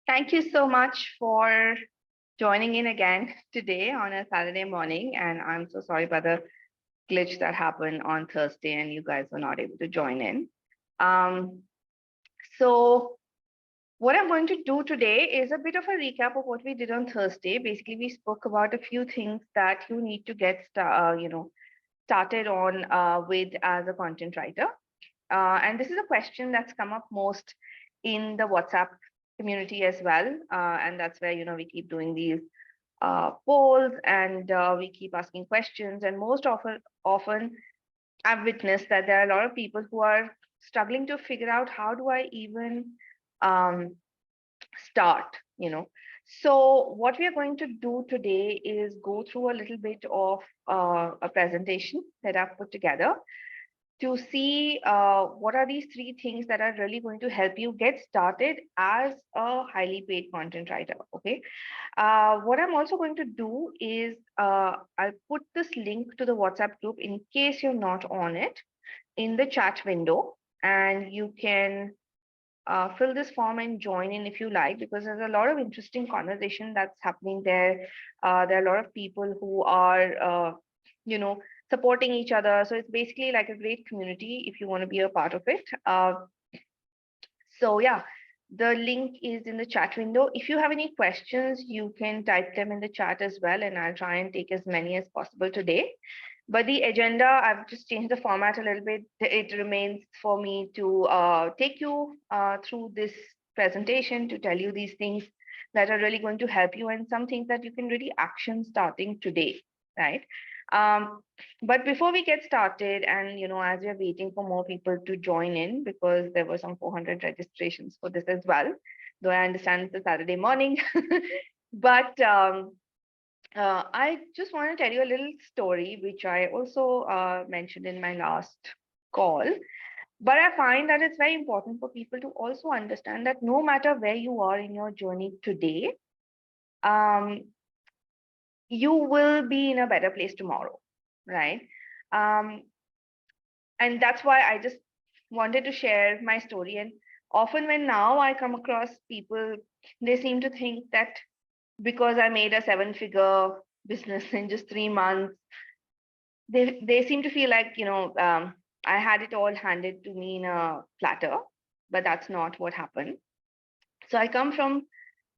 Thank you so much for joining in again today on a Saturday morning. And I'm so sorry about the glitch that happened on Thursday and you guys were not able to join in. Um, so, what I'm going to do today is a bit of a recap of what we did on Thursday. Basically, we spoke about a few things that you need to get started on with as a content writer. And this is a question that's come up most in the WhatsApp community as well. And that's where, we keep doing these polls and we keep asking questions. And most often I've witnessed that there are a lot of people who are struggling to figure out how do I even um, start, So what we are going to do today is go through a little bit of a presentation that I've put together to see what are these three things that are really going to help you get started as a highly paid content writer. Okay. What I'm also going to do is I'll put this link to the WhatsApp group in case you're not on it in the chat window, and you can fill this form and join in if you like, because there's a lot of interesting conversation that's happening there. There are a lot of people who are, you know, supporting each other. So it's basically like a great community if you want to be a part of it. So yeah, the link is in the chat window. If you have any questions, you can type them in the chat as well, and I'll try and take as many as possible today. But the agenda, I've just changed the format a little bit. It remains for me to take you through this presentation to tell you these things that are really going to help you and some things that you can really action starting today, right? Um, but before we get started, and as we're waiting for more people to join in, because there were some 400 registrations for this as well, though I understand it's a Saturday morning, but I just want to tell you a little story, which I also mentioned in my last call. But I find that it's very important for people to also understand that no matter where you are in your journey today, um, you will be in a better place tomorrow, right? Um, and that's why I just wanted to share my story. And often, when now I come across people, they seem to think that because I made a seven-figure business in just 3 months, they seem to feel like I had it all handed to me in a platter, but that's not what happened. So I come from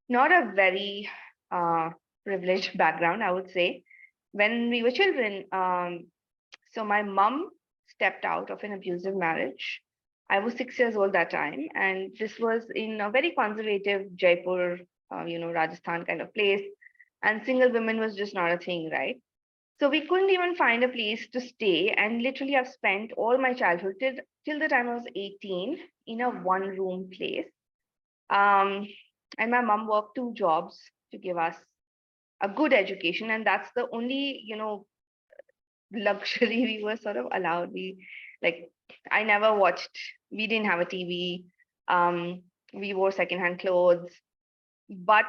not a very uh, privileged background, I would say. When we were children, so my mom stepped out of an abusive marriage. I was 6 years old that time, and this was in a very conservative Jaipur, Rajasthan kind of place, and single women was just not a thing, right? So we couldn't even find a place to stay, and literally I've spent all my childhood till the time I was 18 in a one-room place. Um, and my mom worked two jobs to give us a good education, and that's the only luxury we were sort of allowed. Like I never watched. We didn't have a TV. We wore secondhand clothes, but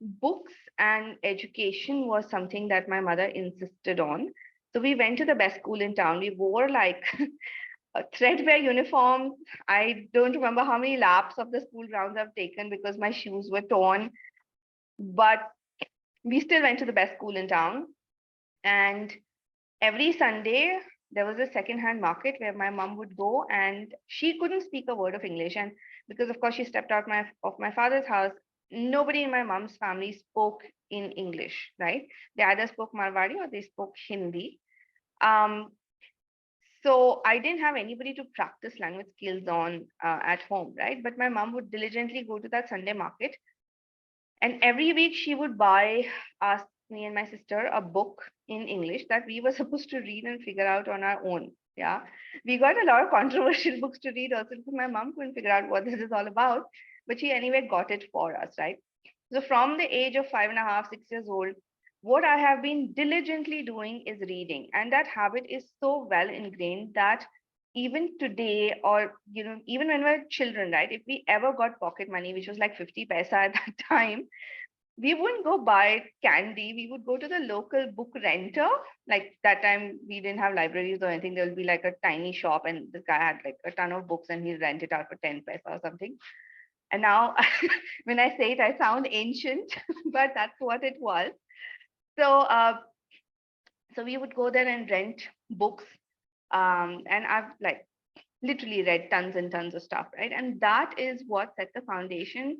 books and education was something that my mother insisted on. So we went to the best school in town. We wore like a threadbare uniform. I don't remember how many laps of the school grounds I've taken because my shoes were torn, but we still went to the best school in town. And every Sunday, there was a second-hand market where my mom would go, and she couldn't speak a word of English. And because, of course, she stepped out of my father's house, nobody in my mom's family spoke in English, right? They either spoke Marwari or they spoke Hindi. Um, so I didn't have anybody to practice language skills on at home, right? But my mom would diligently go to that Sunday market, and every week she would buy us, me and my sister, a book in English that we were supposed to read and figure out on our own. Yeah. We got a lot of controversial books to read also because my mom couldn't figure out what this is all about. But she anyway got it for us, right? So from the age of 5.5, 6 years old, what I have been diligently doing is reading. And that habit is so well ingrained that even today, or even when we're children, right? If we ever got pocket money, which was like 50 paisa at that time, we wouldn't go buy candy. We would go to the local book renter. Like that time, we didn't have libraries or anything. There would be like a tiny shop, and this guy had like a ton of books, and he'd rent it out for 10 paisa or something. And now when I say it, I sound ancient, but that's what it was. So, so we would go there and rent books. And I've like literally read tons and tons of stuff, right? And that is what set the foundation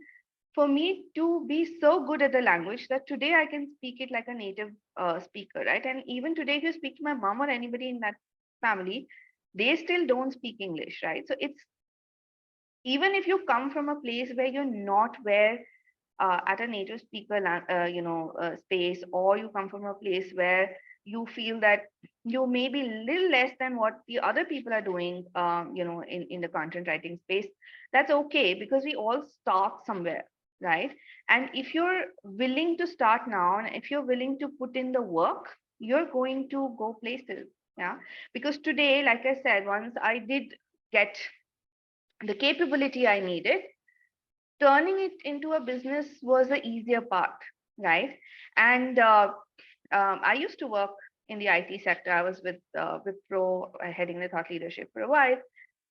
for me to be so good at the language that today I can speak it like a native speaker, right? And even today, if you speak to my mom or anybody in that family, they still don't speak English, right? So it's even if you come from a place where you're not where at a native speaker space, or you come from a place where you feel that you may be a little less than what the other people are doing, in the content writing space, that's okay, because we all start somewhere, right? And if you're willing to start now, and if you're willing to put in the work, you're going to go places. Yeah, because today, like I said, once I did get the capability I needed, turning it into a business was the easier part, right? And I used to work in the IT sector. I was with Pro, heading the thought leadership for a while,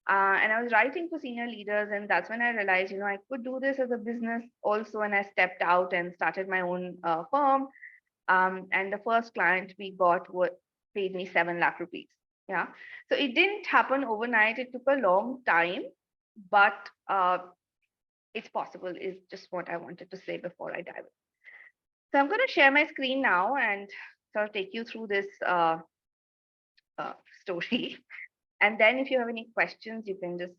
and I was writing for senior leaders. And that's when I realized, I could do this as a business also. And I stepped out and started my own firm. And the first client we got paid me 7 lakh rupees. Yeah, so it didn't happen overnight. It took a long time, but it's possible, is just what I wanted to say before I dive in. So I'm going to share my screen now and sort of take you through this story. And then if you have any questions, you can just,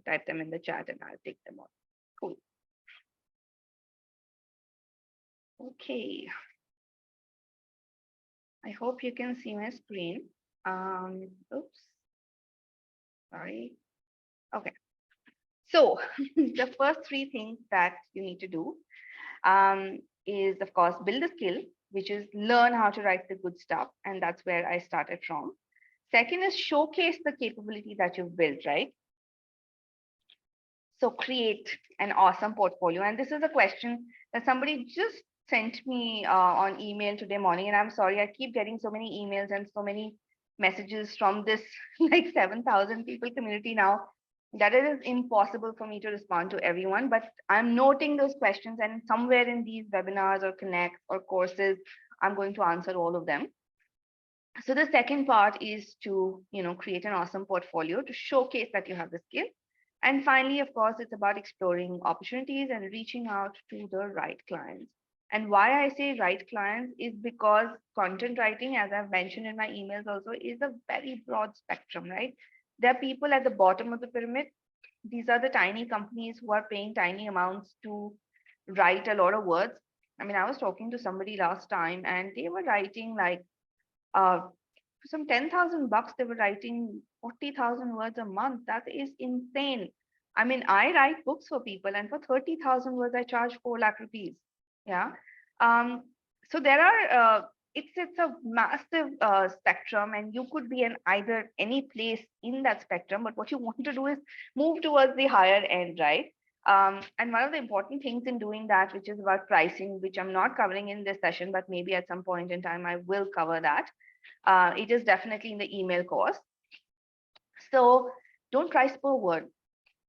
type them in the chat and I'll take them on. Cool. Okay. I hope you can see my screen. Oops. Sorry. Okay. So the first three things that you need to do is, of course, build a skill, which is learn how to write the good stuff. And that's where I started from. Second is showcase the capability that you've built, right? So create an awesome portfolio. And this is a question that somebody just sent me on email today morning. And I'm sorry, I keep getting so many emails and so many messages from this like 7,000 people community now, that it is impossible for me to respond to everyone. But I'm noting those questions, and somewhere in these webinars or connects or courses, I'm going to answer all of them. So the second part is to, create an awesome portfolio to showcase that you have the skill. And finally, of course, it's about exploring opportunities and reaching out to the right clients. And why I say right clients is because content writing, as I've mentioned in my emails also, is a very broad spectrum, right? There are people at the bottom of the pyramid. These are the tiny companies who are paying tiny amounts to write a lot of words. I mean, I was talking to somebody last time and they were writing like uh, some 10,000 bucks, they were writing 40,000 words a month. That is insane. I mean, I write books for people, and for 30,000 words, I charge 4 lakh rupees. Yeah. Um, so there are, it's a massive spectrum, and you could be in either any place in that spectrum. But what you want to do is move towards the higher end, right? And one of the important things in doing that, which is about pricing, which I'm not covering in this session, but maybe at some point in time I will cover that. It is definitely in the email course. So don't price per word.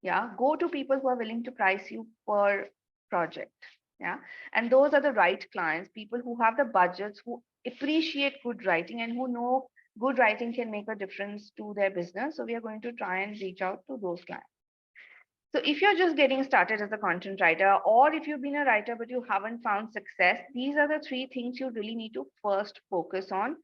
Yeah. Go to people who are willing to price you per project. Yeah. And those are the right clients, people who have the budgets, who appreciate good writing and who know good writing can make a difference to their business. So we are going to try and reach out to those clients. So if you're just getting started as a content writer, or if you've been a writer but you haven't found success, these are the three things you really need to first focus on.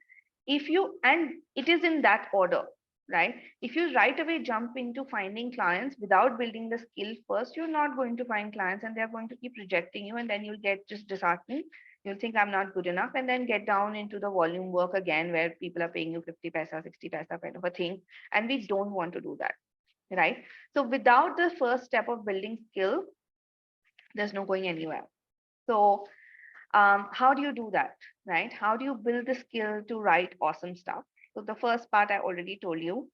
And it is in that order, right? If you right away jump into finding clients without building the skill first, you're not going to find clients, and they're going to keep rejecting you, and then you'll get just disheartened. You'll think I'm not good enough, and then get down into the volume work again, where people are paying you 50 paisa, 60 paisa kind of a thing. And we don't want to do that, right? So without the first step of building skill, there's no going anywhere. So how do you do that, right? How do you build the skill to write awesome stuff? So the first part I already told you.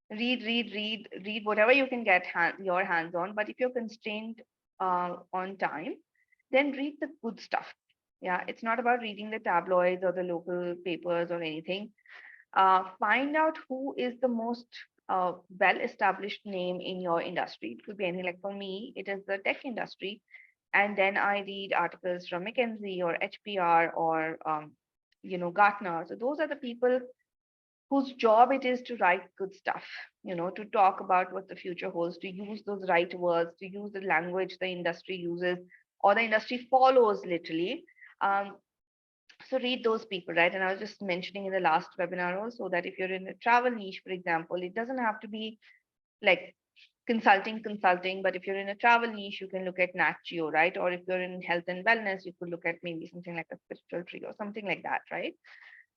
Read whatever you can get your hands on. But if you're constrained on time, then read the good stuff. Yeah, it's not about reading the tabloids or the local papers or anything. Find out who is the most a well-established name in your industry. It could be anything. Like for me, it is the tech industry, and then I read articles from McKinsey or HPR or Gartner. So those are the people whose job it is to write good stuff, to talk about what the future holds, to use those right words, to use the language the industry uses or the industry follows literally. Um, so read those people, right? And I was just mentioning in the last webinar also that if you're in a travel niche, for example, it doesn't have to be like consulting, but if you're in a travel niche, you can look at Nat Geo, right? Or if you're in health and wellness, you could look at maybe something like a spiritual tree or something like that, right?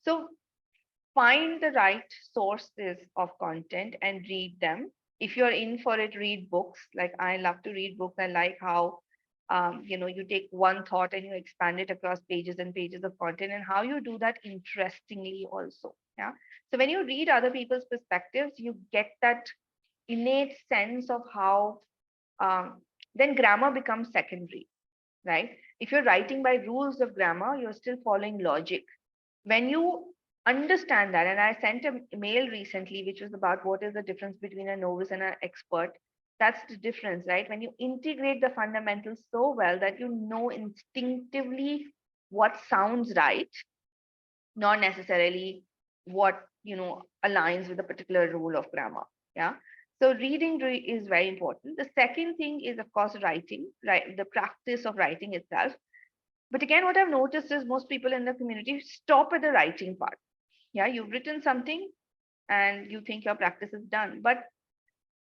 So find the right sources of content and read them. If you're in for it, read books. Like I love to read books. I like how you take one thought and you expand it across pages and pages of content, and how you do that interestingly also. Yeah. So when you read other people's perspectives, you get that innate sense of how then grammar becomes secondary, right? If you're writing by rules of grammar, you're still following logic. When you understand that, and I sent a mail recently which was about what is the difference between a novice and an expert. That's the difference, right? When you integrate the fundamentals so well that you know instinctively what sounds right, not necessarily what aligns with a particular rule of grammar. Yeah. So reading is very important. The second thing is, of course, writing, right? The practice of writing itself. But again, what I've noticed is most people in the community stop at the writing part. Yeah, you've written something and you think your practice is done. But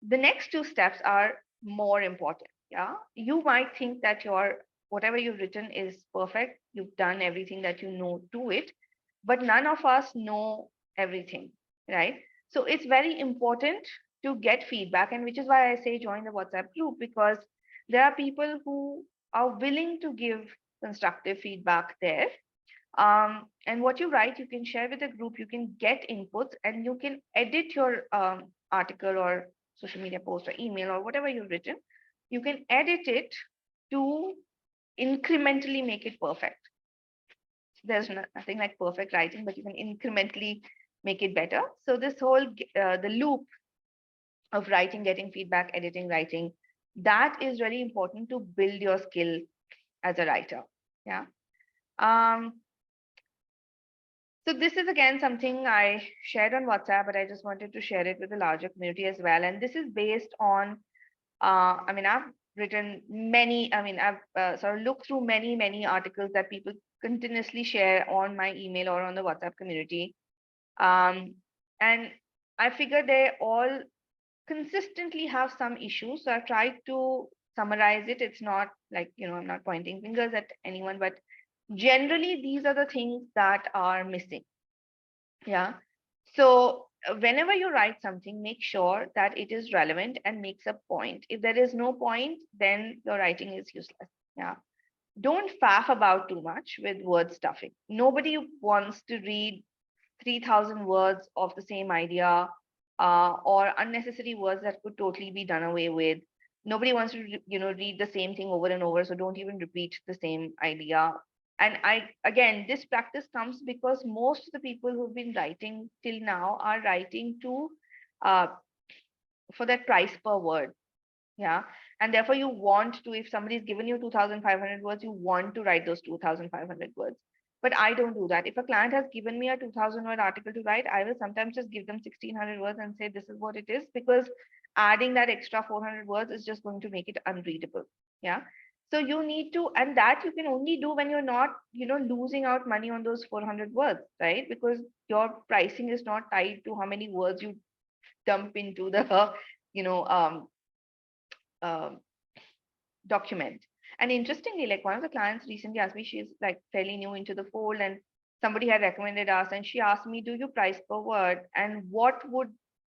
the next two steps are more important. Yeah, you might think that your whatever you've written is perfect. You've done everything that you know to it, but none of us know everything, right? So it's very important to get feedback, and which is why I say join the WhatsApp group, because there are people who are willing to give constructive feedback there. And what you write, you can share with the group, you can get inputs, and you can edit your article or social media post or email or whatever you've written. You can edit it to incrementally make it perfect. There's nothing like perfect writing, but you can incrementally make it better. So this whole the loop of writing, getting feedback, editing, writing, that is really important to build your skill as a writer. Yeah. Um, So this is again something I shared on WhatsApp, but I just wanted to share it with the larger community as well. And this is based on, I've written many, I've sort of looked through many articles that people continuously share on my email or on the WhatsApp community. And I figure they all consistently have some issues. So I've tried to summarize it. It's not like, I'm not pointing fingers at anyone, but generally these are the things that are missing. Yeah. So whenever you write something, make sure that it is relevant and makes a point. If there is no point, then your writing is useless. Yeah. Don't faff about too much with word stuffing. Nobody wants to read 3,000 words of the same idea, or unnecessary words that could totally be done away with. Nobody wants to, read the same thing over and over. So don't even repeat the same idea. And again, this practice comes because most of the people who've been writing till now are writing to, uh, for that price per word. Yeah. And therefore you want to, if somebody's given you 2,500 words, you want to write those 2,500 words. But I don't do that. If a client has given me a 2,000 word article to write, I will sometimes just give them 1,600 words and say, this is what it is, because adding that extra 400 words is just going to make it unreadable. Yeah. So you need to, and that you can only do when you're not, losing out money on those 400 words, right? Because your pricing is not tied to how many words you dump into the, you know, um, document. And interestingly, like one of the clients recently asked me, she's like fairly new into the fold, and somebody had recommended us, and she asked me, do you price per word? And what would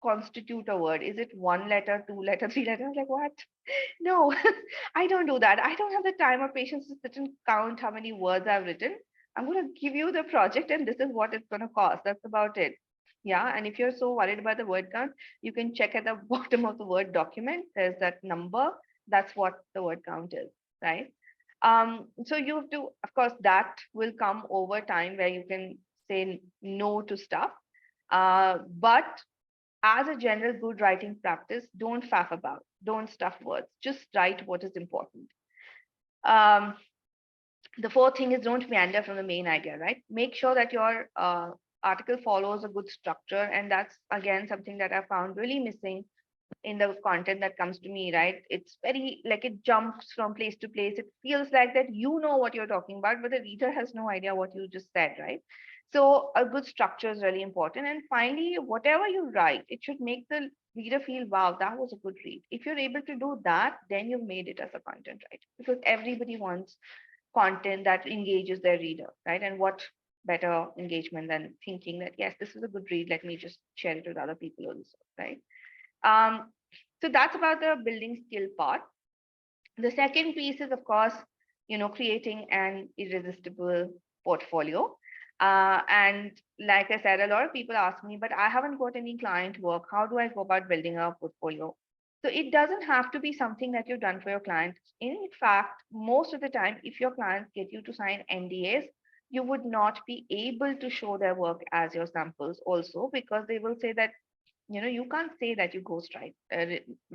constitute a word? Is it one letter, two letter, three letter? I was like, what? No, I don't do that. I don't have the time or patience to sit and count how many words I've written. I'm going to give you the project, and this is what it's going to cost. That's about it. Yeah. And if you're so worried about the word count, you can check at the bottom of the Word document. There's that number. That's what the word count is, right? So you have to, of course, that will come over time where you can say no to stuff. But as a general good writing practice, don't faff about, don't stuff words, just write what is important. Um, the fourth thing is don't meander from the main idea, right? Make sure that your article follows a good structure. And that's again something that I found really missing in the content that comes to me, right? It's very like it jumps from place to place. It feels like that you know what you're talking about, but the reader has no idea what you just said, right? So a good structure is really important. And finally, whatever you write, it should make the reader feel, wow, that was a good read. If you're able to do that, then you've made it as a content, right? Because everybody wants content that engages their reader, right? And what better engagement than thinking that, yes, this is a good read, let me just share it with other people also, right? Um, so that's about the building skill part. The second piece is, of course, creating an irresistible portfolio. And like I said, a lot of people ask me, but I haven't got any client work. How do I go about building a portfolio? So it doesn't have to be something that you've done for your client. In fact, most of the time, if your clients get you to sign NDAs, you would not be able to show their work as your samples also, because they will say that you can't say that you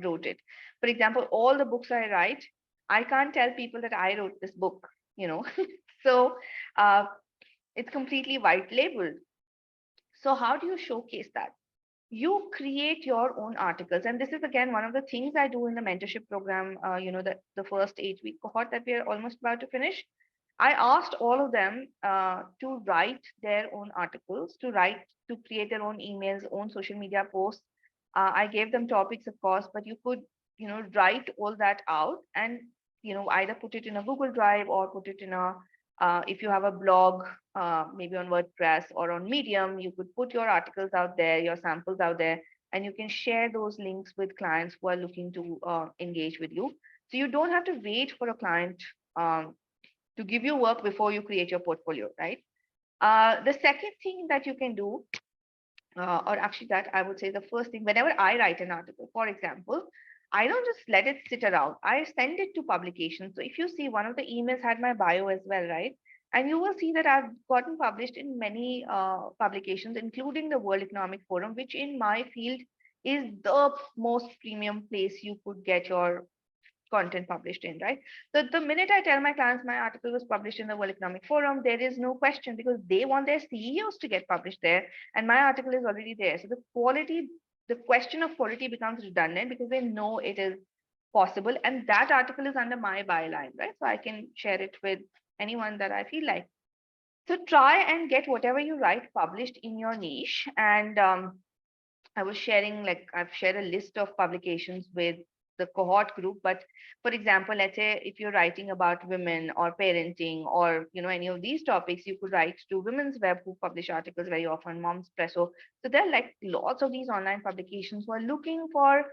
wrote it. For example, all the books I write, I can't tell people that I wrote this book, you know. So uh, it's completely white labeled. So how do you showcase that? You create your own articles, and this is again one of the things I do in the mentorship program. The first 8-week cohort that we are almost about to finish, I asked all of them to write their own articles, to create their own emails, own social media posts. I gave them topics, of course, but you could, write all that out and, either put it in a Google Drive or put it in if you have a blog, maybe on WordPress or on Medium, you could put your articles out there, your samples out there, and you can share those links with clients who are looking to engage with you. So you don't have to wait for a client to give you work before you create your portfolio, right? The second thing that you can do, or actually that I would say the first thing, whenever I write an article, for example, I don't just let it sit around. I send it to publications. So if you see, one of the emails had my bio as well, right? And you will see that I've gotten published in many publications, including the World Economic Forum, which in my field is the most premium place you could get your content published in, right? So the minute I tell my clients my article was published in the World Economic Forum, there is no question, because they want their CEOs to get published there, and my article is already there. So the question of quality becomes redundant because they know it is possible, and that article is under my byline, right? So I can share it with anyone that I feel like. So try and get whatever you write published in your niche. And I was sharing, like, I've shared a list of publications with the cohort group. But for example, let's say if you're writing about women or parenting or any of these topics, you could write to Women's Web, who publish articles very often, Mom's Presso. So there are like lots of these online publications who are looking for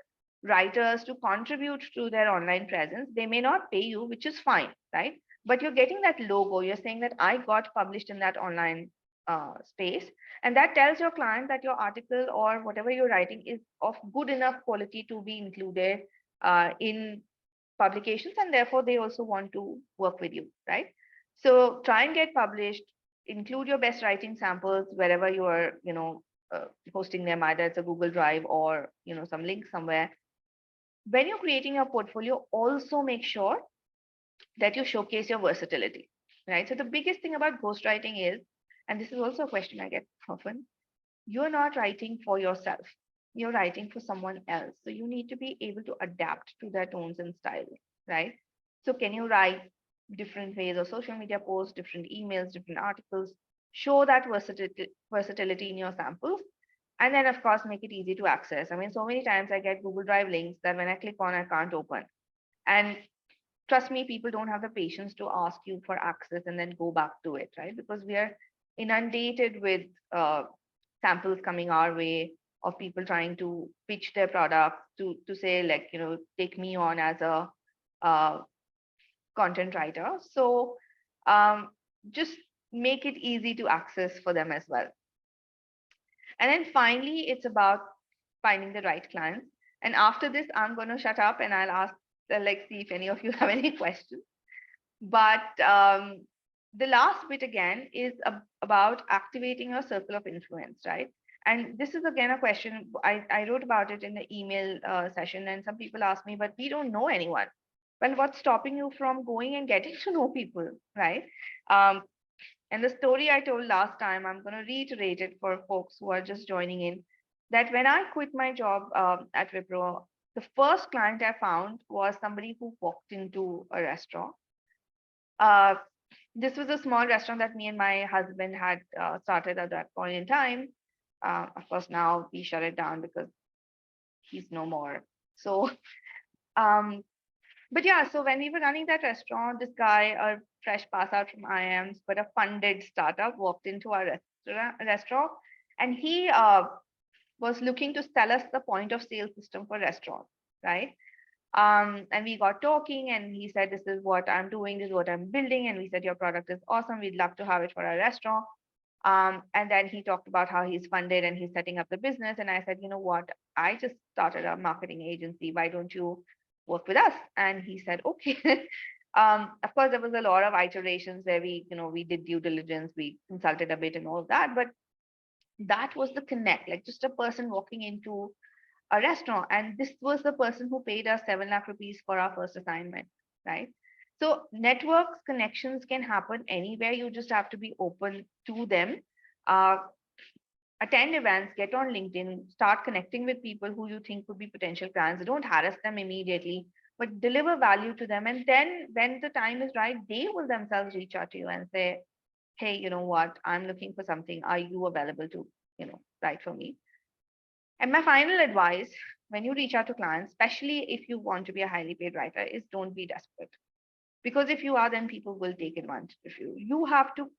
writers to contribute to their online presence. They may not pay you, which is fine, right? But you're getting that logo. You're saying that I got published in that online space, and that tells your client that your article or whatever you're writing is of good enough quality to be included in publications, and therefore they also want to work with you, right? So try and get published, include your best writing samples wherever you are, hosting them, either it's a Google Drive or, some link somewhere. When you're creating your portfolio, also make sure that you showcase your versatility, right? So the biggest thing about ghostwriting is, and this is also a question I get often, you're not writing for yourself. You're writing for someone else. So you need to be able to adapt to their tones and style, right? So can you write different ways of social media posts, different emails, different articles? Show that versatility in your samples. And then, of course, make it easy to access. I mean, so many times I get Google Drive links that when I click on, I can't open. And trust me, people don't have the patience to ask you for access and then go back to it, right? Because we are inundated with samples coming our way of people trying to pitch their product to say, like, take me on as a uh, content writer. So just make it easy to access for them as well. And then finally, it's about finding the right clients. And after this, I'm going to shut up and I'll ask, see if any of you have any questions. But the last bit again is about activating your circle of influence, right? And this is again a question I wrote about it in the email session, and some people ask me, but we don't know anyone. Well, what's stopping you from going and getting to know people, right? Um, and the story I told last time, I'm going to reiterate it for folks who are just joining in. That when I quit my job at Wipro, the first client I found was somebody who walked into a restaurant. Uh, this was a small restaurant that me and my husband had started at that point in time. Of course, now we shut it down because he's no more. So, um, but yeah, so when we were running that restaurant, this guy, a fresh pass out from IIMs, but a funded startup, walked into our restaurant, and he was looking to sell us the point of sale system for restaurants, right? And we got talking, and he said, "This is what I'm doing, this is what I'm building." And we said, "Your product is awesome. We'd love to have it for our restaurant." And then he talked about how he's funded and he's setting up the business. And I said, "You know what? I just started a marketing agency. Why don't you work with us?" And he said, "Okay." Of course, there was a lot of iterations where we did due diligence, we consulted a bit and all of that. But that was the connect, like just a person walking into a restaurant. And this was the person who paid us 7 lakh rupees for our first assignment, right? So networks, connections can happen anywhere. You just have to be open to them. Uh, Attend events, get on LinkedIn, start connecting with people who you think could be potential clients. Don't harass them immediately, but deliver value to them. And then when the time is right, they will themselves reach out to you and say, "Hey, you know what? I'm looking for something. Are you available to, write for me?" And my final advice when you reach out to clients, especially if you want to be a highly paid writer, is don't be desperate. Because if you are, then people will take advantage of you. You have to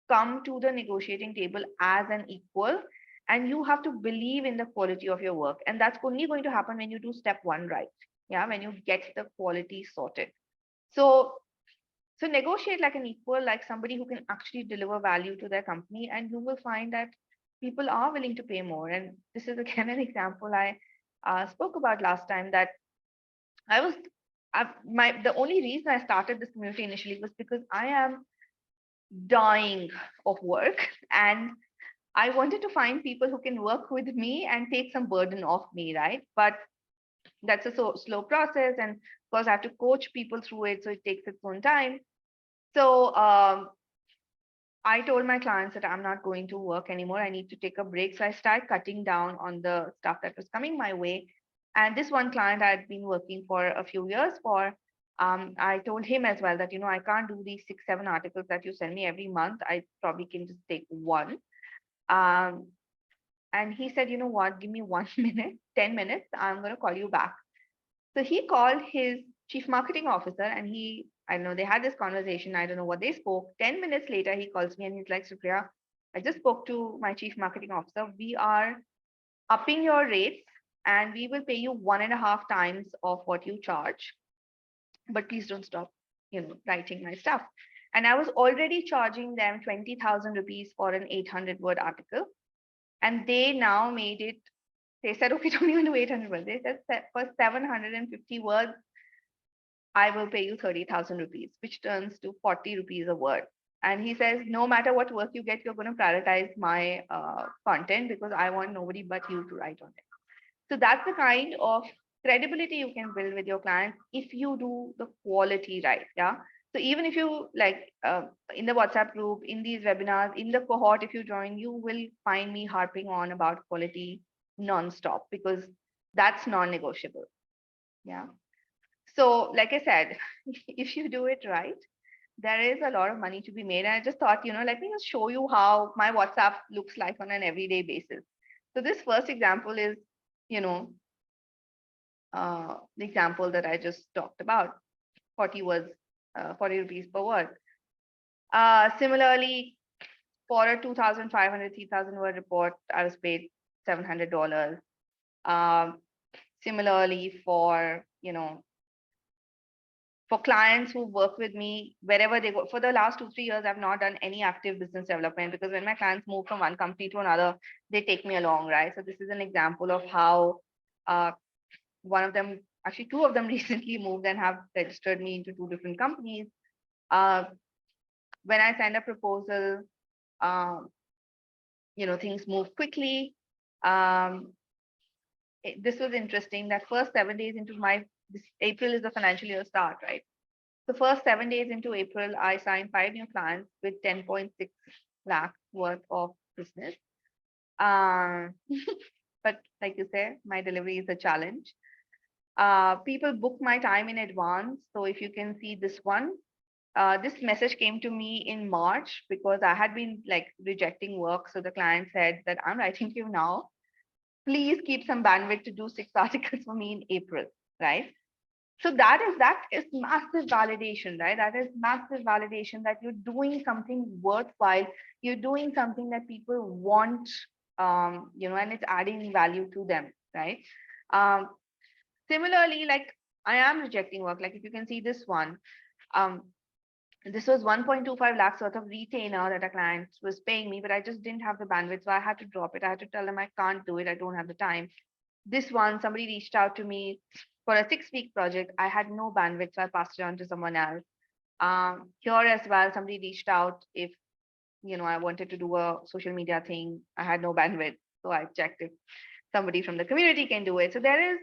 come to the negotiating table as an equal, and you have to believe in the quality of your work. And that's only going to happen when you do step one right. Yeah, when you get the quality sorted. So so negotiate like an equal, like somebody who can actually deliver value to their company, and you will find that people are willing to pay more. And this is again an example I spoke about last time, that I was the only reason I started this community initially was because I am dying of work, and I wanted to find people who can work with me and take some burden off me, right? But that's a slow process, and of course I have to coach people through it, so it takes its own time. So I told my clients that I'm not going to work anymore. I need to take a break. So I started cutting down on the stuff that was coming my way. And this one client I had been working for a few years for, I told him as well that, I can't do these 6, 7 articles that you send me every month. I probably can just take one. Um, and he said, "You know what, give me 1 minute, 10 minutes. I'm going to call you back." So he called his chief marketing officer, and I don't know, they had this conversation. I don't know what they spoke. 10 minutes later, he calls me and he's like, "Supriya, I just spoke to my chief marketing officer. We are upping your rates and we will pay you 1.5 times of what you charge. But please don't stop, writing my stuff." And I was already charging them 20,000 rupees for an 800-word article. And they now made it, they said, "Okay, don't even do 800 words." They said, "For 750 words, I will pay you 30,000 rupees, which turns to 40 rupees a word." And he says, "No matter what work you get, you're going to prioritize my content because I want nobody but you to write on it." So that's the kind of credibility you can build with your clients if you do the quality right. Yeah. So even if you in the WhatsApp group, in these webinars, in the cohort, if you join, you will find me harping on about quality nonstop because that's non-negotiable. Yeah. So, like I said, if you do it right, there is a lot of money to be made. And I just thought, let me just show you how my WhatsApp looks like on an everyday basis. So this first example is, you know, the example that I just talked about, 40 words, 40 rupees per word. Similarly, for a 2,500, 3,000 word report, I was paid $700. Um, Similarly, for clients who work with me wherever they go, for the last 2, 3 years, I've not done any active business development because when my clients move from one company to another, they take me along, right? So this is an example of how one of them, actually two of them recently moved and have registered me into 2 different companies. Uh, when I send a proposal, um, things move quickly. This was interesting that first 7 days into this April is the financial year start, right? The first 7 days into April, I signed 5 new clients with 10.6 lakh worth of business. Um, but like you say, my delivery is a challenge. People book my time in advance. So if you can see this one, this message came to me in March because I had been like rejecting work. So the client said that I'm writing to you now. Please keep some bandwidth to do 6 articles for me in April, right? So that is massive validation, right? That is massive validation that you're doing something worthwhile. You're doing something that people want, and it's adding value to them, right? Um, Similarly, like I am rejecting work. Like if you can see this one, um, this was 1.25 lakhs worth of retainer that a client was paying me, but I just didn't have the bandwidth. So I had to drop it. I had to tell them I can't do it. I don't have the time. This one, somebody reached out to me for a 6 week project. I had no bandwidth, so I passed it on to someone else. Here as well, somebody reached out if I wanted to do a social media thing. I had no bandwidth, so I checked if somebody from the community can do it. So there is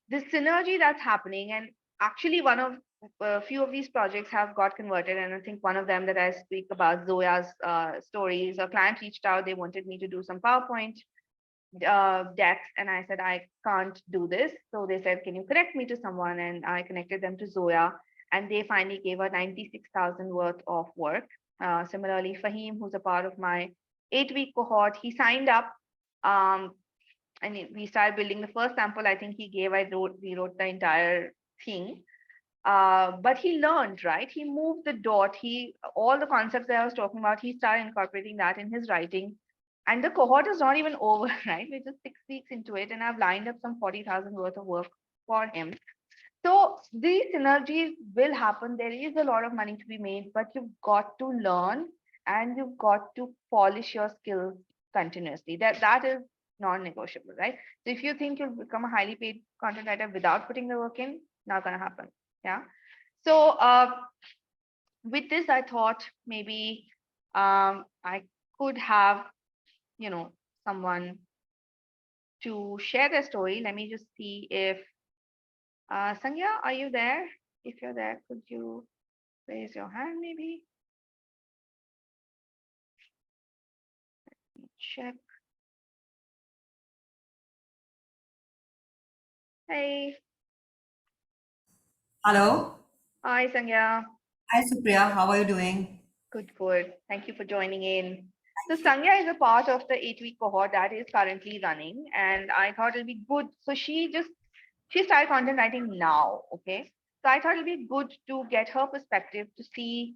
this synergy that's happening, and actually, one of a few of these projects have got converted, and I think one of them that I speak about, Zoya's stories. A client reached out; they wanted me to do some PowerPoint decks, and I said I can't do this. So they said, "Can you connect me to someone?" And I connected them to Zoya, and they finally gave her 96,000 worth of work. Similarly, Fahim, who's a part of my 8 week cohort, he signed up. Um, and we started building the first sample. I think he gave, we wrote the entire thing. But he learned, right? He moved the dot. All the concepts that I was talking about, he started incorporating that in his writing. And the cohort is not even over, right? We're just 6 weeks into it, and I've lined up some 40,000 worth of work for him. So these synergies will happen. There is a lot of money to be made, but you've got to learn and you've got to polish your skills continuously. That is non-negotiable, right? So if you think you'll become a highly paid content writer without putting the work in, not gonna happen. Yeah. So with this, I thought maybe I could have, someone to share their story. Let me just see if Sangya, are you there? If you're there, could you raise your hand maybe? Check. Hey. Hello. Hi, Sangya. Hi, Supriya. How are you doing? Good, good. Thank you for joining in. So Sangya is a part of the 8 week cohort that is currently running, and I thought it'll be good. So she started content writing now, okay? So I thought it'll be good to get her perspective to see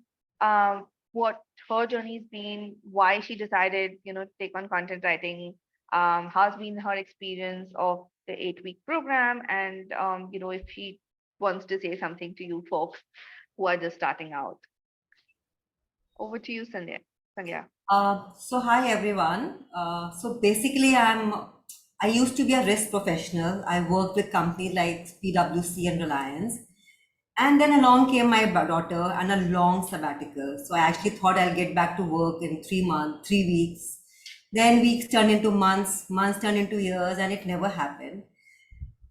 what her journey's been, why she decided, to take on content writing, how's been her experience of the 8 week program, and if she wants to say something to you folks who are just starting out. Over to you, Sandhya. Sangya. Hi everyone. So basically, I used to be a risk professional. I worked with companies like PwC and Reliance, and then along came my daughter and a long sabbatical. So I actually thought I'll get back to work in 3 months, 3 weeks. Then weeks turned into months, months turned into years, and it never happened.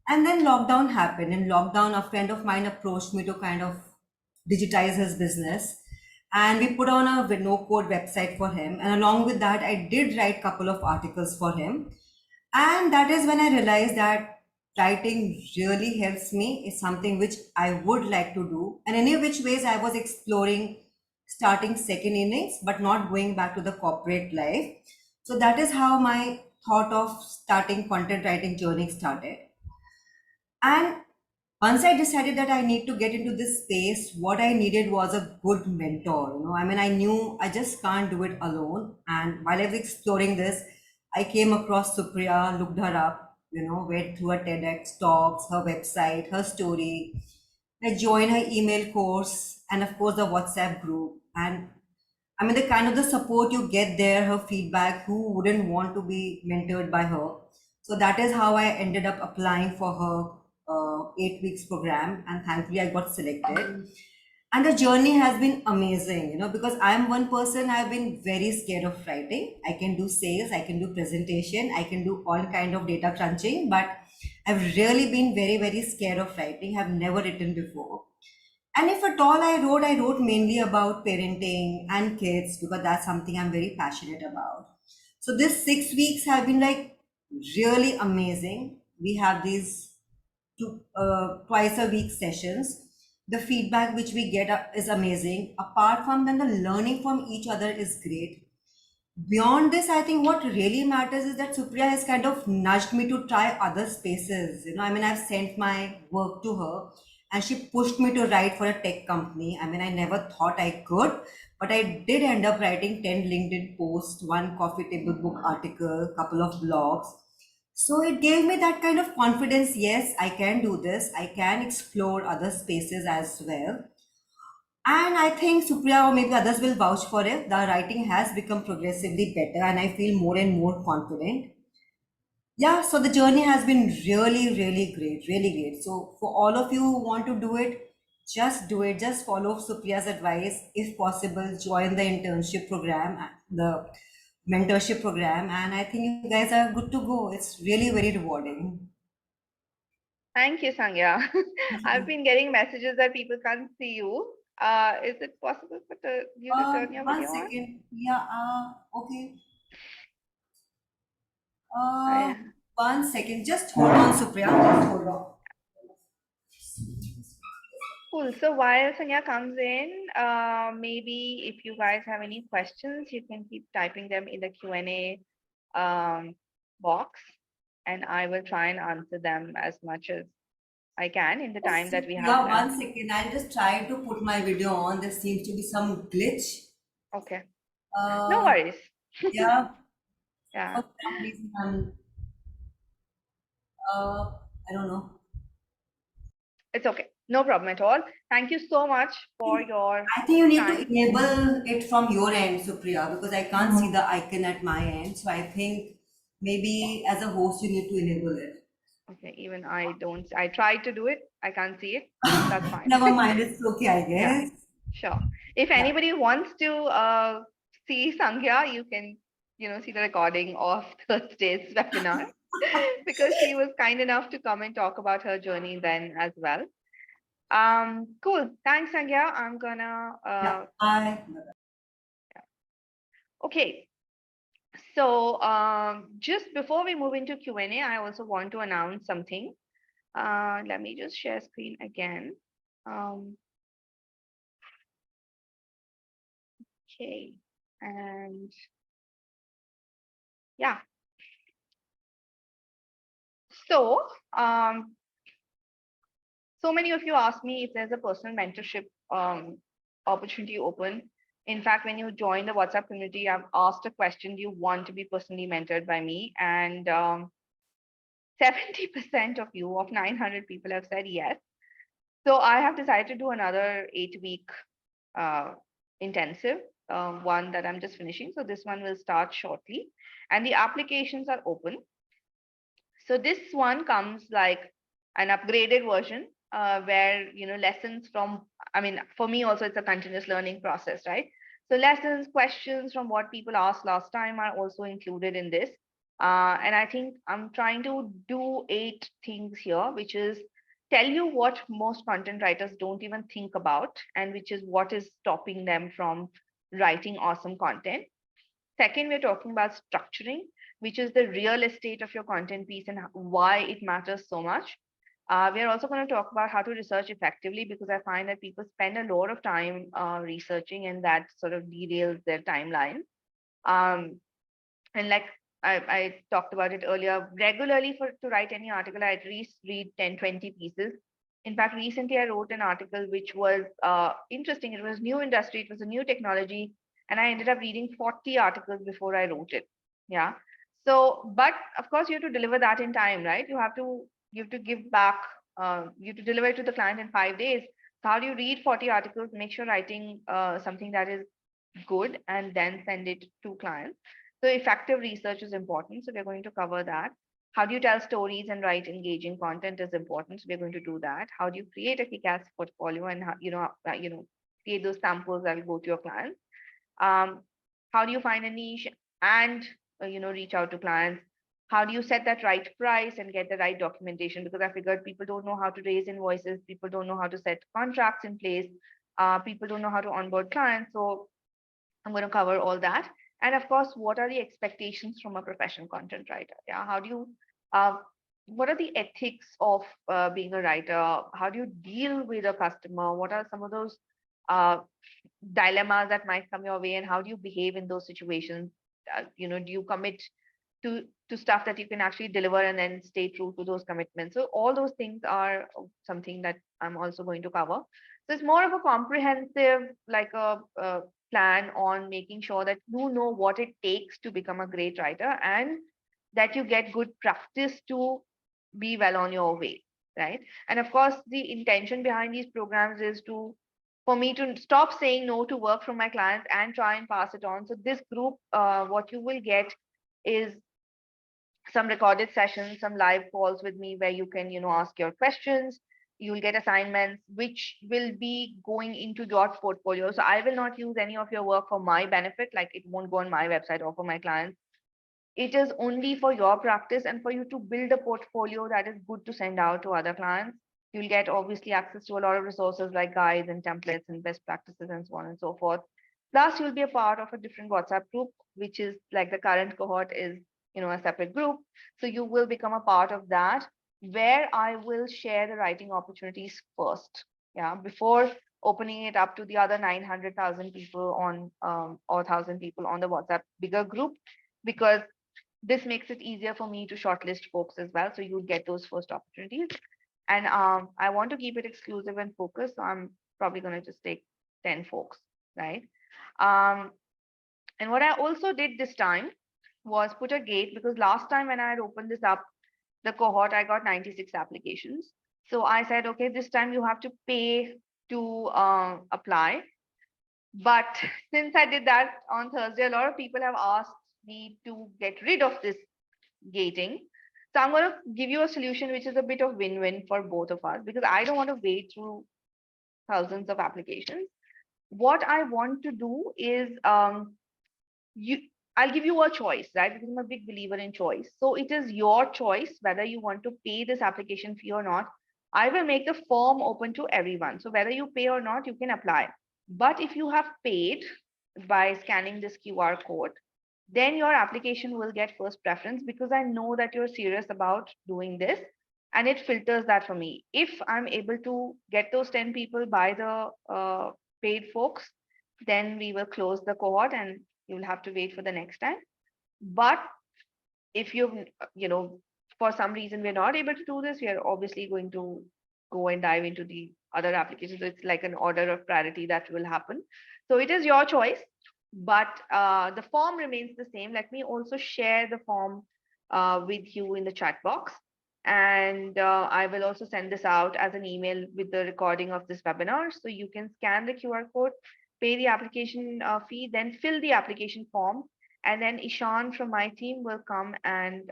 And then lockdown happened. In lockdown, a friend of mine approached me to kind of digitize his business. And we put on a no code website for him. And along with that, I did write a couple of articles for him. And that is when I realized that writing really helps me. It's something which I would like to do. And any which ways I was exploring starting second innings, but not going back to the corporate life. So that is how my thought of starting content writing journey started. And once I decided that I need to get into this space, what I needed was a good mentor. I mean, I knew I just can't do it alone. And while I was exploring this, I came across Supriya, looked her up, went through her TEDx talks, her website, her story. I joined her email course and, of course, the WhatsApp group. And I mean, the kind of the support you get there, her feedback, who wouldn't want to be mentored by her? So that is how I ended up applying for her 8 weeks program, and thankfully I got selected. And the journey has been amazing, because I'm one person, I've been very scared of writing. I can do sales, I can do presentation, I can do all kind of data crunching, but I've really been very, very scared of writing. I've never written before. And if at all I wrote mainly about parenting and kids because that's something I'm very passionate about. So this 6 weeks have been like really amazing. We have these twice a week sessions. The feedback which we get is amazing. Apart from then, the learning from each other is great. Beyond this, I think what really matters is that Supriya has kind of nudged me to try other spaces. I mean, I've sent my work to her and she pushed me to write for a tech company. I mean, I never thought I could, but I did end up writing 10 LinkedIn posts, one coffee table book article, couple of blogs. So it gave me that kind of confidence. Yes, I can do this. I can explore other spaces as well. And I think Supriya or maybe others will vouch for it. The writing has become progressively better and I feel more and more confident. Yeah, so the journey has been really, really great, really great. So for all of you who want to do it, just do it. Just follow Supriya's advice. If possible, join the internship program, the mentorship program, and I think you guys are good to go. It's really very rewarding. Thank you, Sangya. I've been getting messages that people can't see you. Is it possible for you to turn your One video on? second. Yeah, okay. Yeah. Uh, 1 second. Just hold on, Supriya. Just hold on. Cool. So while Sanya comes in, maybe if you guys have any questions, you can keep typing them in the Q&A box, and I will try and answer them as much as I can in the time that we have Yeah, left. 1 second. I'll just try to put my video on. There seems to be some glitch. Okay. No Uh, worries. yeah, Yeah, for some reason I don't know. it's okay. No problem at all. Thank you so much for your I think you need to time. enable it from your end, Supriya, because I can't see the icon at my end. So I think maybe as a host you need to enable it. Okay, even I don't, I tried to do it. I can't see it. That's fine. Never mind, it's okay, I Yeah, guess. sure. If Yeah. anybody wants to see Sangya, you can, see the recording of Thursday's webinar because she was kind enough to come and talk about her journey then as well. Cool. Thanks, Sangya. I'm gonna, Yeah. Bye. okay. So just before we move into Q&A, I also want to announce something. Let me just share screen again. Um, okay. And yeah, so so many of you ask me if there's a personal mentorship opportunity open. In fact, when you join the WhatsApp community, I've asked a question: do you want to be personally mentored by me? And 70% of you, of 900 people, have said yes. So I have decided to do another 8-week uh, intensive, one that I'm just finishing. So this one will start shortly, and the applications are open. So this one comes like an upgraded version where lessons from, I mean, for me also it's a continuous learning process, right? So lessons, questions from what people asked last time are also included in this. And I think I'm trying to do 8 things here, which is tell you what most content writers don't even think about, and which is what is stopping them from writing awesome content. Second, we're talking about structuring, which is the real estate of your content piece and why it matters so much. We're also going to talk about how to research effectively because I find that people spend a lot of time researching and that sort of derails their timeline. Um, and like I talked about it earlier, regularly to write any article, I at least read 10, 20 pieces. In fact, recently I wrote an article which was interesting. It was new industry, it was a new technology, and I ended up reading 40 articles before I wrote it. Yeah. So, but of course, you have to deliver that in time, right? You have to give back. You have to deliver it to the client in 5 days. So how do you read 40 articles? Make sure writing something that is good and then send it to clients. So effective research is important. So we're going to cover that. How do you tell stories and write engaging content is important. So we're going to do that. How do you create a kick-ass portfolio and how, create those samples that will go to your clients. How do you find a niche and reach out to clients? How do you set that right price and get the right documentation? Because I figured people don't know how to raise invoices, people don't know how to set contracts in place, people don't know how to onboard clients. So I'm going to cover all that. And of course, what are the expectations from a professional content writer? Yeah, how do you, what are the ethics of being a writer? How do you deal with a customer? What are some of those uh, dilemmas that might come your way, and how do you behave in those situations? Do you commit to stuff that you can actually deliver and then stay true to those commitments? So all those things are something that I'm also going to cover. So it's more of a comprehensive, like a plan on making sure that you know what it takes to become a great writer, and that you get good practice to be well on your way, right? And of course, the intention behind these programs is to for me to stop saying no to work from my clients and try and pass it on. So this group, what you will get is some recorded sessions, some live calls with me where you can, ask your questions. You'll get assignments which will be going into your portfolio. So I will not use any of your work for my benefit, like it won't go on my website or for my clients. It is only for your practice and for you to build a portfolio that is good to send out to other clients. You'll get obviously access to a lot of resources like guides and templates and best practices and so on and so forth. Plus, you'll be a part of a different WhatsApp group, which is like the current cohort is, a separate group. So you will become a part of that, where I will share the writing opportunities first. Yeah, before opening it up to the other 900,000 people on or 1,000 people on the WhatsApp bigger group, because this makes it easier for me to shortlist folks as well. So you'll get those first opportunities. And I want to keep it exclusive and focused. So I'm probably going to just take 10 folks, right? Um, and what I also did this time was put a gate, because last time when I had opened this up, the cohort, I got 96 applications. So I said, okay, this time you have to pay to apply. But since I did that on Thursday, a lot of people have asked me to get rid of this gating. So I'm going to give you a solution which is a bit of win-win for both of us, because I don't want to wait through thousands of applications. What I want to do is you I'll give you a choice, right? Because I'm a big believer in choice. So it is your choice whether you want to pay this application fee or not. I will make the form open to everyone. So whether you pay or not, you can apply. But if you have paid by scanning this QR code, then your application will get first preference, because I know that you're serious about doing this, and it filters that for me. If I'm able to get those 10 people by the paid folks, then we will close the cohort and you'll have to wait for the next time. But if for some reason we're not able to do this, we are obviously going to go and dive into the other applications. So it's like an order of priority that will happen. So it is your choice, but the form remains the same. Let me also share the form with you in the chat box. And I will also send this out as an email with the recording of this webinar. So you can scan the QR code, pay the application fee, then fill the application form. And then Ishan from my team will come and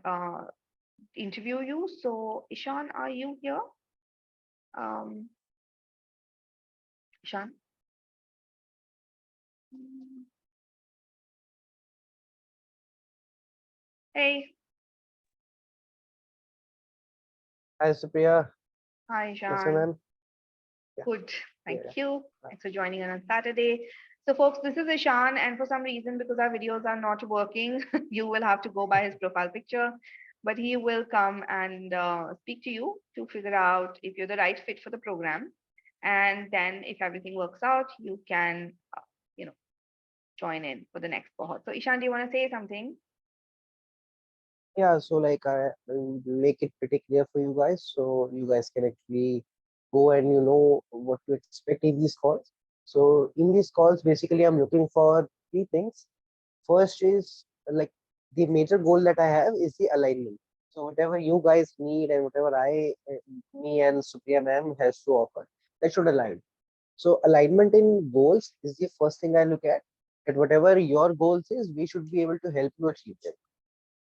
interview you. So Ishan, are you here? Ishan? Hey. Hi, Supriya. Hi, Yes, Ishan. ma'am. Yeah. Good. Thank Yeah. you. Thanks for joining in on Saturday. So folks, this is Ishan, and for some reason, because our videos are not working, you will have to go by his profile picture, but he will come and speak to you to figure out if you're the right fit for the program. And then if everything works out, you can, join in for the next cohort. So Ishan, do you want to say something? Yeah, so like I will make it pretty clear for you guys, so you guys can actually go and you know what to expect in these calls. So in these calls, basically, I'm looking for three things. First is like the major goal that I have is the alignment. So whatever you guys need and whatever me and Supriya ma'am has to offer, that should align. So alignment in goals is the first thing I look at. That whatever your goals is, we should be able to help you achieve them.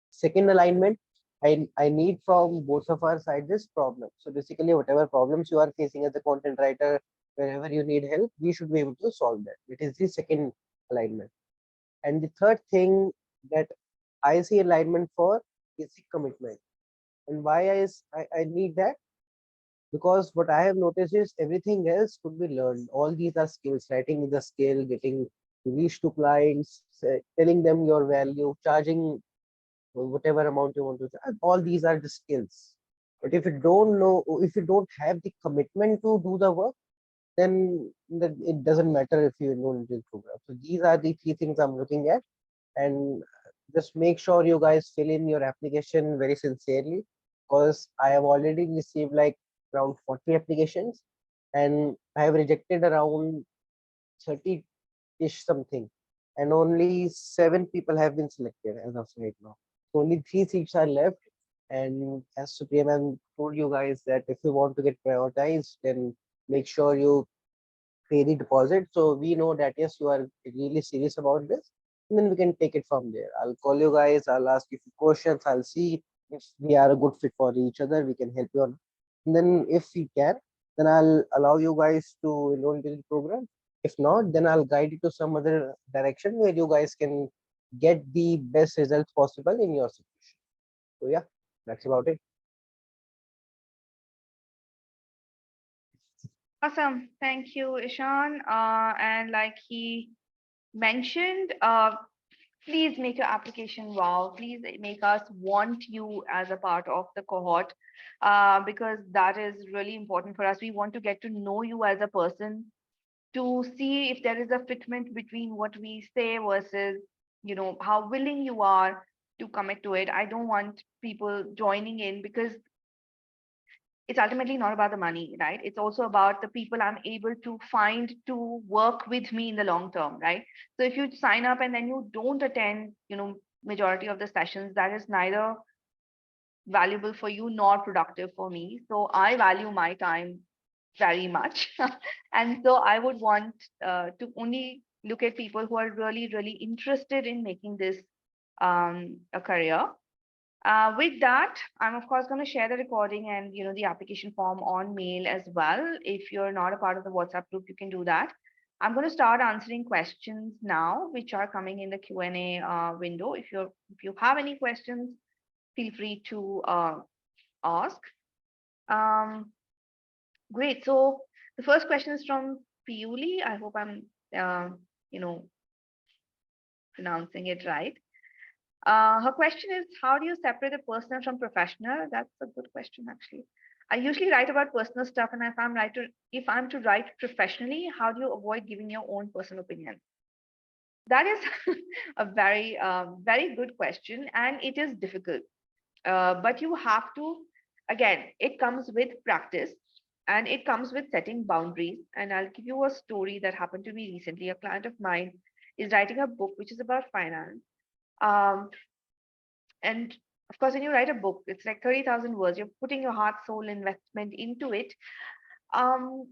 Second alignment, I need from both of our sides is problem. So basically, whatever problems you are facing as a content writer, wherever you need help, we should be able to solve that. It is the second alignment. And the third thing that I see alignment for is the commitment. And why I need that? Because what I have noticed is everything else could be learned. All these are skills. Writing is a skill, getting reach to clients, telling them your value, charging whatever amount you want to charge. All these are the skills. But if you don't know, if you don't have the commitment to do the work, then it doesn't matter if you enroll into the program. So these are the three things I'm looking at. And just make sure you guys fill in your application very sincerely, because I have already received like around 40 applications and I have rejected around 30-ish something, and only 7 people have been selected as of right now. So only 3 seats are left. And as Supriya ma'am told you guys that if you want to get prioritized, then make sure you pay the deposit. So we know that yes, you are really serious about this. And then we can take it from there. I'll call you guys, I'll ask you questions, I'll see if we are a good fit for each other, we can help you on. And then if we can, then I'll allow you guys to enroll into the program. If not, then I'll guide you to some other direction where you guys can get the best results possible in your situation. So yeah, that's about it. Awesome. Thank you, Ishan. And like he mentioned, please make your application wow. Please make us want you as a part of the cohort, because that is really important for us. We want to get to know you as a person, to see if there is a fitment between what we say versus, how willing you are to commit to it. I don't want people joining in because it's ultimately not about the money, right? It's also about the people I'm able to find to work with me in the long term, right? So if you sign up and then you don't attend, majority of the sessions, that is neither valuable for you nor productive for me. So I value my time very much. And so I would want to only look at people who are really, really interested in making this a career. With that, I'm of course going to share the recording and the application form on mail as well. If you're not a part of the WhatsApp group, you can do that. I'm going to start answering questions now, which are coming in the Q&A window. If you have any questions, feel free to ask. Um, Great. So the first question is from Piuli. I hope I'm uh, you know pronouncing it right. Her question is, how do you separate the personal from professional? That's a good question, actually. I usually write about personal stuff, and if I'm to write professionally, how do you avoid giving your own personal opinion? That is a very, very good question, and it is difficult. But you have to, again, it comes with practice and it comes with setting boundaries. And I'll give you a story that happened to me recently. A client of mine is writing a book which is about finance. Um, and of course, when you write a book, it's like 30,000 words. You're putting your heart, soul, investment into it. And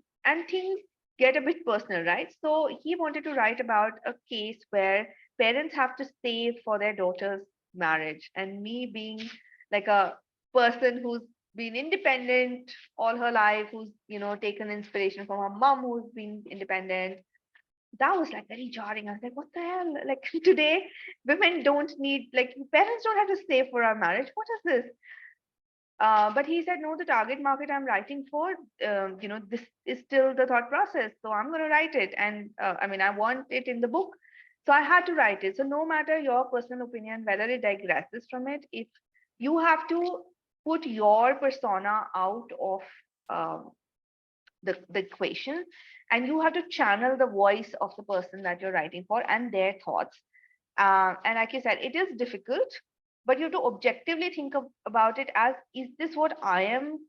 things get a bit personal, right? So he wanted to write about a case where parents have to save for their daughter's marriage. And me being like a person who's been independent all her life, who's, taken inspiration from her mom, who's been independent, that was like very jarring. I was like, what the hell? Like today, women don't need, like, parents don't have to save for our marriage. What is this? But he said, no, the target market I'm writing for, this is still the thought process. So I'm going to write it. And I mean, I want it in the book. So I had to write it. So no matter your personal opinion, whether it digresses from it, if you have to put your persona out of um, the equation, and you have to channel the voice of the person that you're writing for and their thoughts. And like you said, it is difficult, but you have to objectively think about it as, is this what I am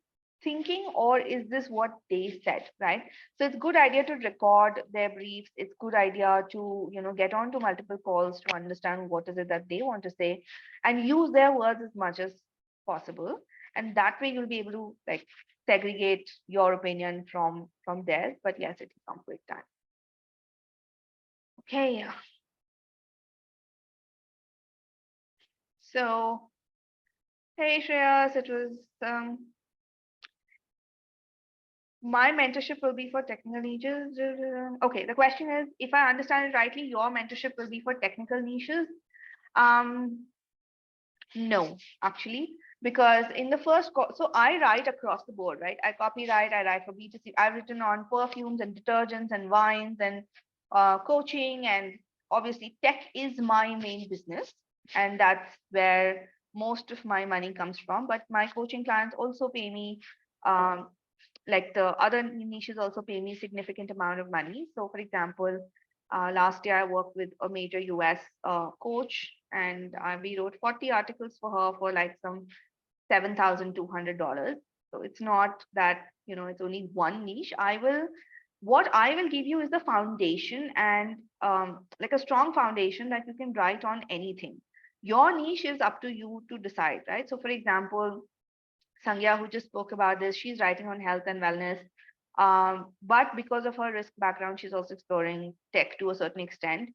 thinking, or is this what they said, right? So it's good idea to record their briefs. It's good idea to, get on to multiple calls to understand what is it that they want to say and use their words as much as possible. And that way you'll be able to like segregate your opinion from theirs. But yes, it will come with time. Okay. So, hey Shreyas, it was my mentorship will be for technical niches. Okay, the question is, if I understand it rightly, your mentorship will be for technical niches. Um, no, actually, because in the so I write across the board, right? I copyright, I write for B2C. I've written on perfumes and detergents and wines and coaching, and obviously tech is my main business, and that's where most of my money comes from. But my coaching clients also pay me, um, like the other niches also pay me significant amount of money. So, for example, last year I worked with a major US coach, and we wrote 40 articles for her for like some $7,200. So it's not that, it's only one niche. What I will give you is the foundation, and like a strong foundation that you can write on anything. Your niche is up to you to decide, right? So, for example, Sangya, who just spoke about this, she's writing on health and wellness. But because of her risk background, she's also exploring tech to a certain extent.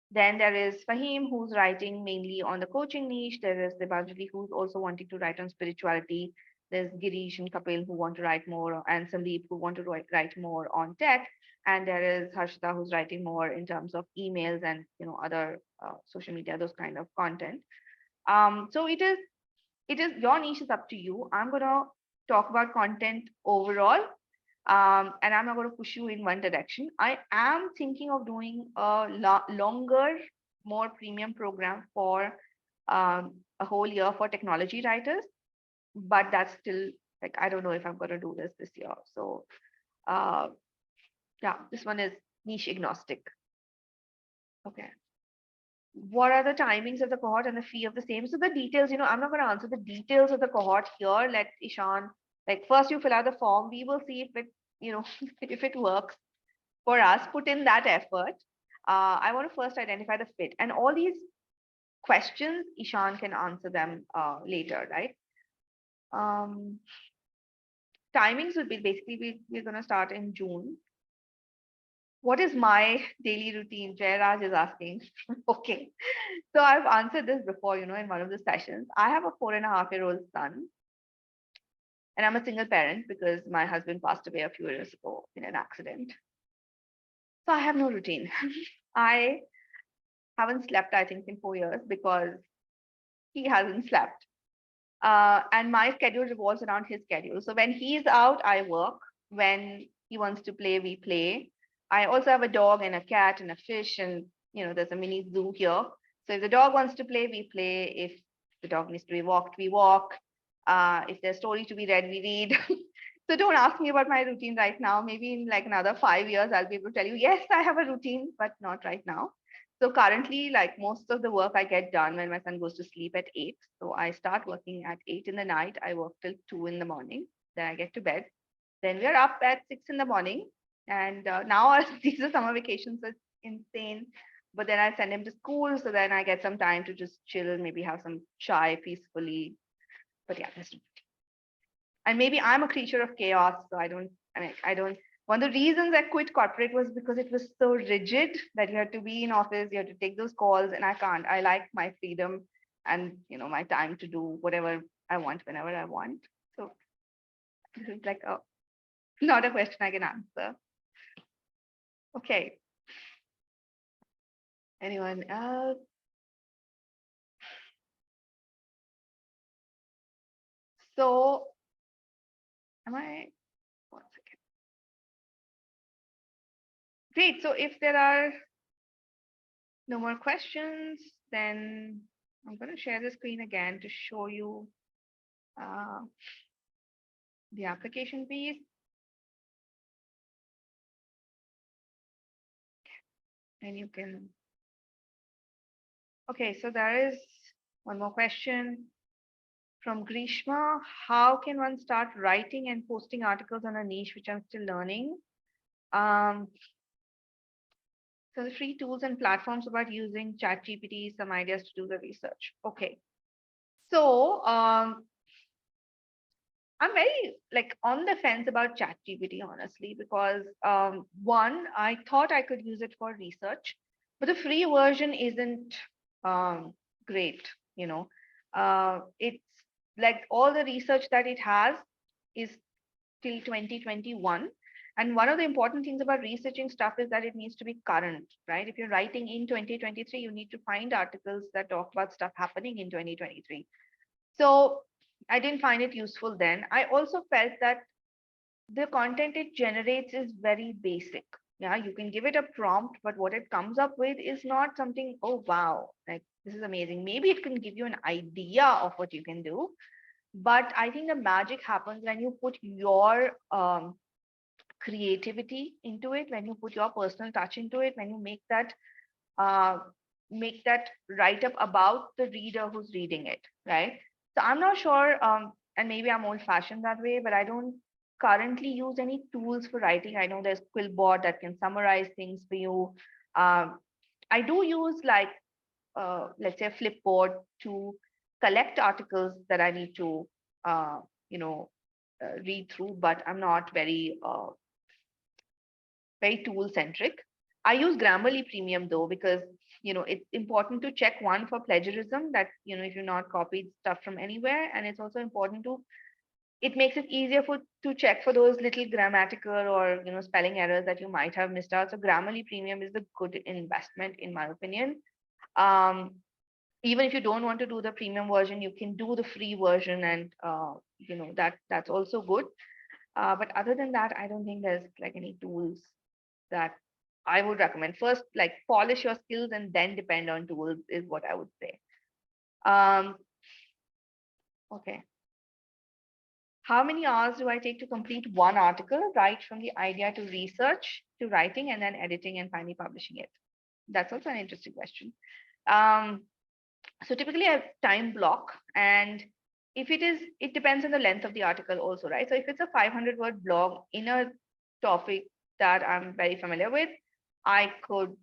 Then there is Fahim, who's writing mainly on the coaching niche. There is Debanjali, who's also wanting to write on spirituality. There's Girish and Kapil, who want to write more, and Sandeep, who want to write more on tech. And there is Harshita, who's writing more in terms of emails and other social media, those kind of content. So it is your niche is up to you. I'm gonna talk about content overall, and I'm not gonna push you in one direction. I am thinking of doing a longer, more premium program for a whole year for technology writers, but that's still like I don't know if I'm gonna do this year. So uh, yeah, this one is niche agnostic. Okay. What are the timings of the cohort and the fee of the same? So the details, I'm not going to answer the details of the cohort here. Let Ishan, like first you fill out the form. We will see if it, if it works for us, put in that effort. I want to first identify the fit, and all these questions, Ishan can answer them later, right? Um, Timings would be basically, we're going to start in June. What is my daily routine? Jairaj is asking. Okay. So I've answered this before, in one of the sessions. I have a 4.5-year-old son, and I'm a single parent because my husband passed away a few years ago in an accident. So I have no routine. I haven't slept, I think, in 4 years because he hasn't slept. And my schedule revolves around his schedule. So when he's out, I work. When he wants to play, we play. I also have a dog and a cat and a fish, and there's a mini zoo here. So if the dog wants to play, we play. If the dog needs to be walked, we walk. If there's story to be read, we read. So don't ask me about my routine right now. Maybe in like another 5 years, I'll be able to tell you, yes, I have a routine, but not right now. So currently, like most of the work I get done when my son goes to sleep at 8. So I start working at 8 in the night. I work till 2 in the morning. Then I get to bed. Then we're up at 6 in the morning. And now these are summer vacations, so it's insane. But then I send him to school. So then I get some time to just chill, maybe have some chai peacefully. But yeah, and maybe I'm a creature of chaos. So I don't. One of the reasons I quit corporate was because it was so rigid that you had to be in office, you had to take those calls, and I can't. I like my freedom and my time to do whatever I want whenever I want. So this is like a not a question I can answer. Okay. Anyone else? So am I? One second. Great. So if there are no more questions, then I'm going to share the screen again to show you uh, the application piece. And you can, okay, so there is one more question from Grishma. How can one start writing and posting articles on a niche, which I'm still learning? So the free tools and platforms about using ChatGPT, some ideas to do the research. Okay. So I'm very like on the fence about ChatGPT, honestly, because one, I thought I could use it for research, but the free version isn't great. It's like all the research that it has is till 2021, And one of the important things about researching stuff is that it needs to be current, right? If you're writing in 2023, you need to find articles that talk about stuff happening in 2023. So I didn't find it useful then. I also felt that the content it generates is very basic. Yeah, you can give it a prompt, but what it comes up with is not something, oh wow, like this is amazing. Maybe it can give you an idea of what you can do, but I think the magic happens when you put your creativity into it, when you put your personal touch into it, when you uh, make that write up about the reader who's reading it, right? So I'm not sure, and maybe I'm old fashioned that way, but I don't currently use any tools for writing. I know there's Quillbot that can summarize things for you. Um, I do use like, let's say, a Flipboard to collect articles that I need to, uh, you know, read through, but I'm not very tool centric. I use Grammarly Premium though, because it's important to check one for plagiarism, that if you're not copied stuff from anywhere, and it's also important to it makes it easier to check for those little grammatical or spelling errors that you might have missed out. So Grammarly Premium is a good investment in my opinion. Um, Even if you don't want to do the premium version, you can do the free version, and that's also good. But other than that, I don't think there's like any tools that I would recommend. First, like polish your skills and then depend on tools is what I would say. Um, okay. How many hours do I take to complete one article, right from the idea to research to writing and then editing and finally publishing it? That's also an interesting question. Um, so typically I time block, and if it depends on the length of the article also, right? So if it's a 500-word blog in a topic that I'm very familiar with, I could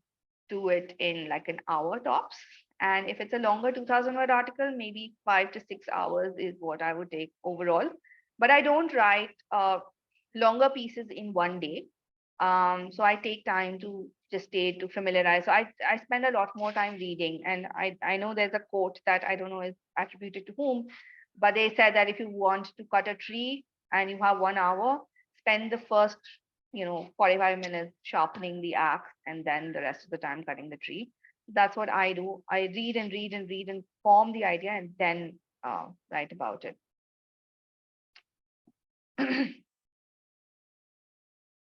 do it in like an hour tops. And if it's a longer 2000-word article, maybe 5 to 6 hours is what I would take overall. But I don't write longer pieces in one day. So I take time to just stay to familiarize. So I spend a lot more time reading. And I know there's a quote that I don't know is attributed to whom, but they said that if you want to cut a tree and you have 1 hour, spend the first 45 minutes sharpening the axe and then the rest of the time cutting the tree. That's what I do. I read and read and read and form the idea and then write about it.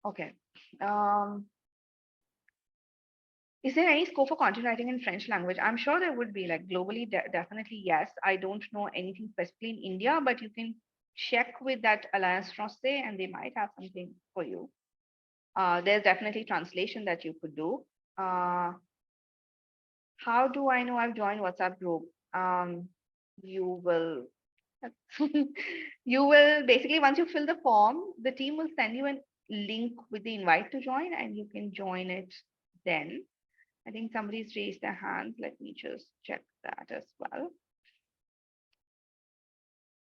Okay. Is there any scope for content writing in French language? I'm sure there would be, like globally, definitely yes. I don't know anything specifically in India, but you can check with that Alliance Française and they might have something for you. There's definitely translation that you could do. How do I know I've joined WhatsApp group? You will you will basically, once you fill the form, the team will send you a link with the invite to join and you can join it then. I think somebody's raised their hand. Let me just check that as well.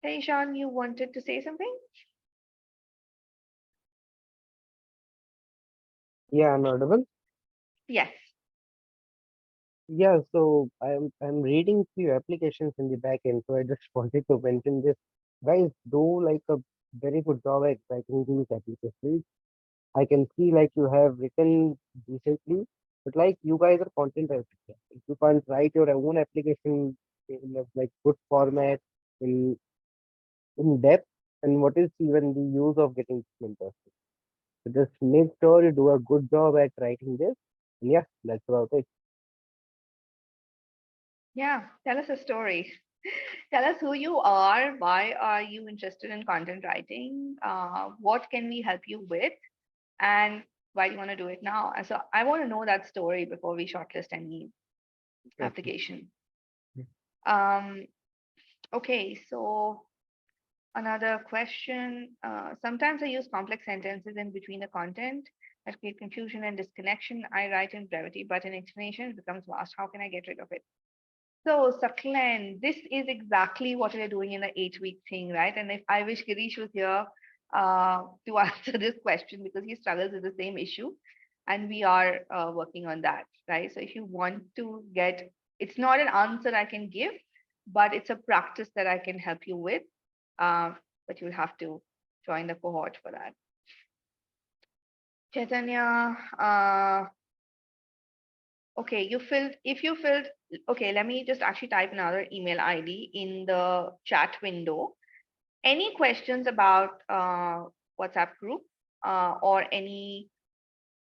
Hey, Sean, you wanted to say something? Yeah, I'm audible. Yes. Yeah, so I'm reading few applications in the back end, so I just wanted to mention this. Guys, do like a very good job at writing these applications. I can see like you have written decently, but like you guys are content writers. If you can't write your own application in a like good format, in depth, and what is even the use of getting mentorship? So just make sure you do a good job at writing this. And yeah, that's about it. Yeah. Tell us a story. Tell us who you are. Why are you interested in content writing? What can we help you with? And why do you want to do it now? And so I want to know that story before we shortlist any Okay. application. Um, okay, so another question. Sometimes I use complex sentences in between the content that create confusion and disconnection. I write in brevity, but in explanation it becomes vast. How can I get rid of it? So, Saklen, this is exactly what we're doing in the 8-week thing, right? And if I wish Girish was here to answer this question because he struggles with the same issue, and we are working on that, right? So, if you want to get, it's not an answer I can give, but it's a practice that I can help you with. But you'll have to join the cohort for that. Chaitanya, okay, if you filled, okay, let me just actually type another email ID in the chat window. Any questions about WhatsApp group or any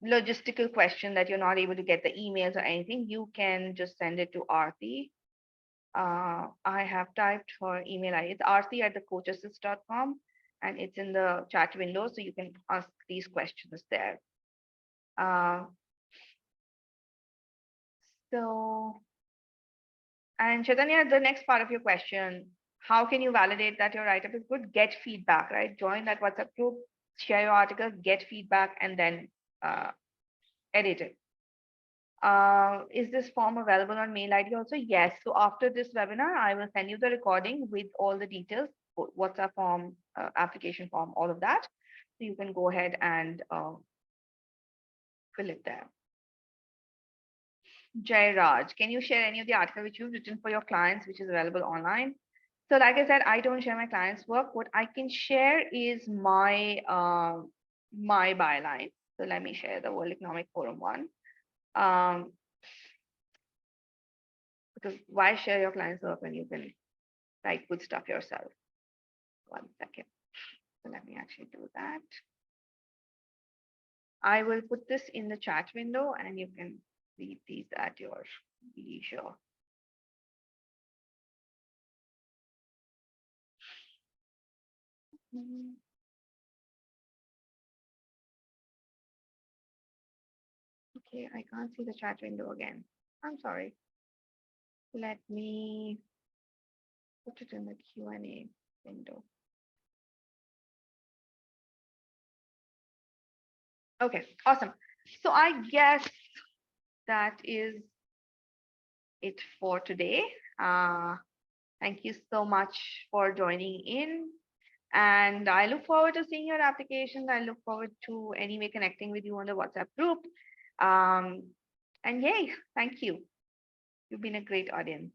logistical question that you're not able to get the emails or anything, you can just send it to Aarti. I have typed her email ID. It's aarti@thecoachassist.com and it's in the chat window, so you can ask these questions there. Uh, so, and Chaitanya, the next part of your question, how can you validate that your write-up is good? Get feedback, right? Join that WhatsApp group, share your article, get feedback, and then edit it. Is this form available on mail ID also? Yes. So after this webinar, I will send you the recording with all the details, WhatsApp form, application form, all of that. So you can go ahead and fill it there. Jai Raj, can you share any of the article which you've written for your clients, which is available online? So like I said, I don't share my clients' work. What I can share is my my byline. So let me share the World Economic Forum one. Because why share your client's work when you can write good stuff yourself? 1 second. So let me actually do that. I will put this in the chat window and you can read these at your leisure. Okay, I can't see the chat window again. I'm sorry. Let me put it in the Q&A window. Okay, awesome. So I guess that is it for today. Thank you so much for joining in. And I look forward to seeing your applications. I look forward to anyway connecting with you on the WhatsApp group. And yay, thank you. You've been a great audience.